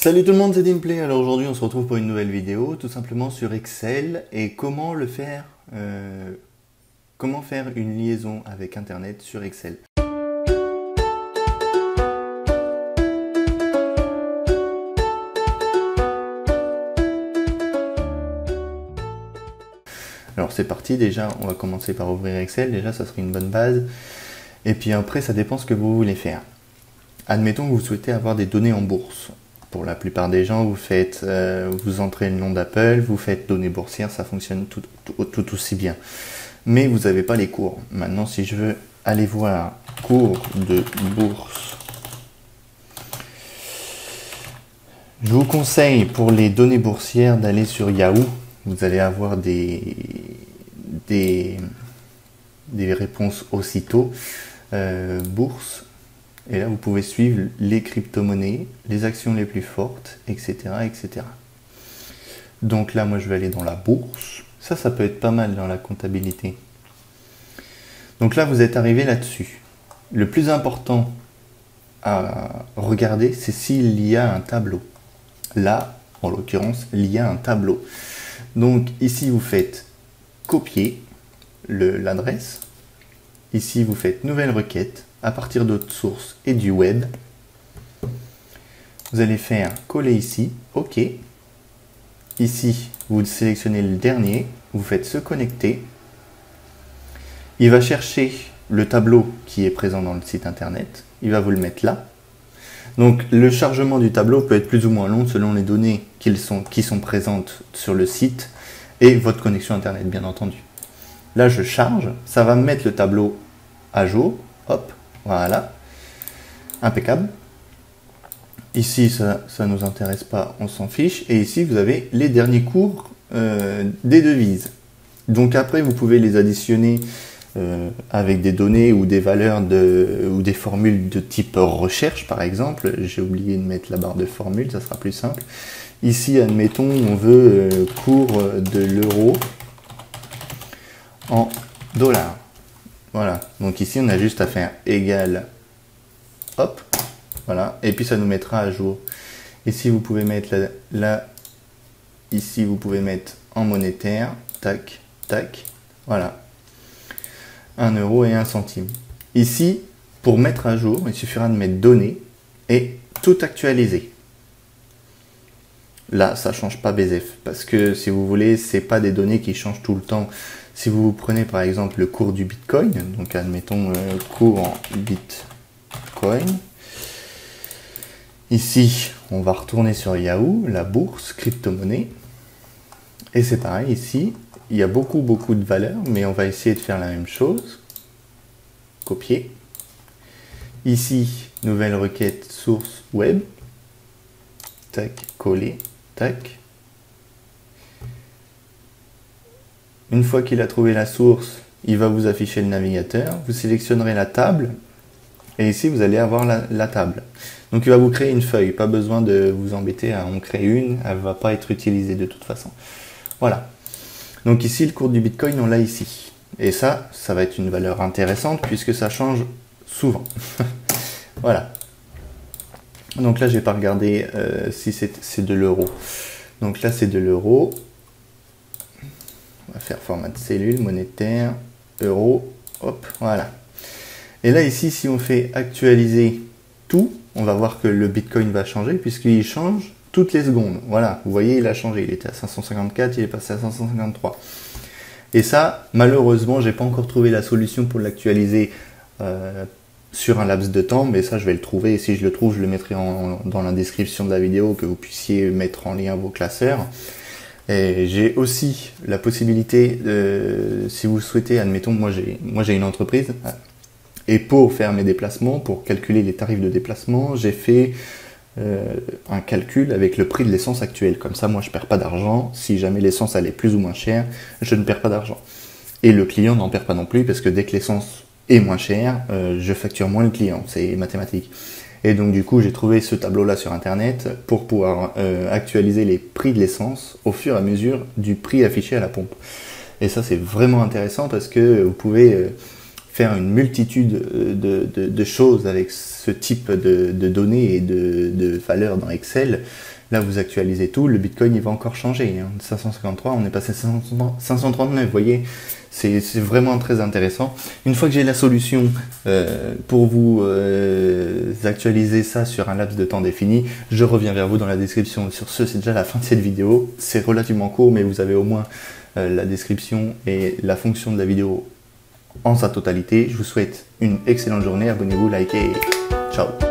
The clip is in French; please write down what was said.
Salut tout le monde, c'est Dimplay. Alors aujourd'hui on se retrouve pour une nouvelle vidéo, tout simplement sur Excel et comment le faire, comment faire une liaison avec Internet sur Excel. Alors c'est parti, déjà on va commencer par ouvrir Excel, déjà ça serait une bonne base. Et puis après ça dépend ce que vous voulez faire. Admettons que vous souhaitez avoir des données en bourse. Pour la plupart des gens, vous entrez le nom d'Apple, vous faites données boursières, ça fonctionne tout aussi bien. Mais vous n'avez pas les cours. Maintenant, si je veux aller voir cours de bourse, je vous conseille pour les données boursières d'aller sur Yahoo. Vous allez avoir des réponses aussitôt. Bourse. Et là, vous pouvez suivre les crypto-monnaies, les actions les plus fortes, etc., etc. Donc là, moi, je vais aller dans la bourse. Ça peut être pas mal dans la comptabilité. Donc là, vous êtes arrivé là-dessus. Le plus important à regarder, c'est s'il y a un tableau. Là, en l'occurrence, il y a un tableau. Donc ici, vous faites copier l'adresse. Ici, vous faites nouvelle requête. À partir d'autres sources et du web, vous allez faire coller ici, OK. Ici, vous sélectionnez le dernier, vous faites se connecter. Il va chercher le tableau qui est présent dans le site internet, il va vous le mettre là. Donc le chargement du tableau peut être plus ou moins long selon les données qui sont présentes sur le site et votre connexion internet bien entendu. Là je charge, ça va me mettre le tableau à jour, hop. Voilà, impeccable. Ici, ça ne nous intéresse pas, on s'en fiche. Et ici, vous avez les derniers cours des devises. Donc après, vous pouvez les additionner avec des données ou des valeurs ou des formules de type recherche, par exemple. J'ai oublié de mettre la barre de formule, ça sera plus simple. Ici, admettons, on veut cours de l'euro en dollars. Voilà, donc ici on a juste à faire égal, hop, voilà, et puis ça nous mettra à jour. Ici vous pouvez mettre ici vous pouvez mettre en monétaire, tac, tac, voilà, 1 euro et 1 centime. Ici, pour mettre à jour, il suffira de mettre données et tout actualiser. Là, ça ne change pas BZF, parce que si vous voulez, c'est pas des données qui changent tout le temps. Si vous prenez par exemple le cours du Bitcoin, donc admettons cours en Bitcoin, ici on va retourner sur Yahoo, la bourse, crypto-monnaie, et c'est pareil ici, il y a beaucoup de valeurs, mais on va essayer de faire la même chose, copier, ici nouvelle requête source web, tac, coller, tac. Une fois qu'il a trouvé la source, il va vous afficher le navigateur. Vous sélectionnerez la table. Et ici, vous allez avoir la table. Donc, il va vous créer une feuille. Pas besoin de vous embêter à en créer une. Elle ne va pas être utilisée de toute façon. Voilà. Donc ici, le cours du Bitcoin, on l'a ici. Et ça va être une valeur intéressante puisque ça change souvent. Voilà. Donc là, je n'ai pas regardé si c'est de l'euro. Donc là, c'est de l'euro. On va faire format de cellule, monétaire, euro, hop, voilà. Et là, ici, si on fait actualiser tout, on va voir que le Bitcoin va changer puisqu'il change toutes les secondes. Voilà, vous voyez, il a changé. Il était à 554, il est passé à 553. Et ça, malheureusement, j'ai pas encore trouvé la solution pour l'actualiser sur un laps de temps, mais ça, je vais le trouver. Et si je le trouve, je le mettrai dans la description de la vidéo, que vous puissiez mettre en lien vos classeurs. Et j'ai aussi la possibilité, si vous souhaitez, admettons, moi j'ai une entreprise, et pour faire mes déplacements, pour calculer les tarifs de déplacement, j'ai fait un calcul avec le prix de l'essence actuel. Comme ça, moi je perds pas d'argent. Si jamais l'essence elle est plus ou moins chère, je ne perds pas d'argent. Et le client n'en perd pas non plus, parce que dès que l'essence est moins chère, je facture moins le client. C'est mathématique. Et donc du coup, j'ai trouvé ce tableau-là sur Internet pour pouvoir actualiser les prix de l'essence au fur et à mesure du prix affiché à la pompe. Et ça, c'est vraiment intéressant parce que vous pouvez faire une multitude de choses avec ce type de données et de valeurs dans Excel. Là, vous actualisez tout, le Bitcoin, il va encore changer. 553, on est passé à 539, vous voyez, c'est vraiment très intéressant. Une fois que j'ai la solution pour vous actualiser ça sur un laps de temps défini, je reviens vers vous dans la description. Sur ce, c'est déjà la fin de cette vidéo. C'est relativement court, mais vous avez au moins la description et la fonction de la vidéo en sa totalité. Je vous souhaite une excellente journée. Abonnez-vous, likez et ciao.